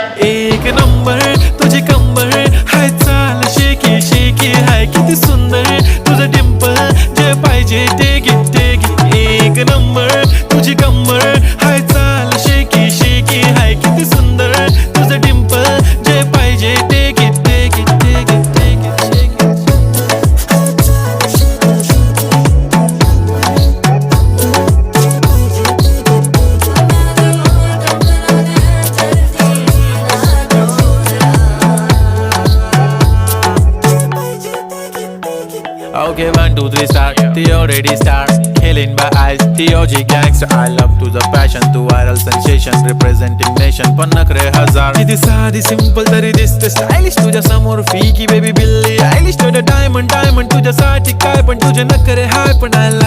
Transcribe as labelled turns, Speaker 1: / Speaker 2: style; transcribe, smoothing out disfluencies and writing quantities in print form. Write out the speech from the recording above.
Speaker 1: एक नंबर तुझी कंबर हाय, चाल शेकी शेकी हाय, किती सुंदर तुझं डिंपल, जे पाहिजे ते घे. एक नंबर तुझी कंबर हाय, चाल शेकी शेकी हाय, किती सुंदर तुझं डिंपल, जे पाहिजे ते घे. Okay, 1, 2, 3 start. The already start. Killing by eyes. The OG gangster. I love to the passion, to viral sensation, representing nation. पन्नकरे हजार. किती साधी simple तरी दिसते stylish तुझ्या समोर फीकी baby बिल्ली. Stylish to the diamond तुझ्यासाठी काय पण तुझे नखरे हाय पण I like.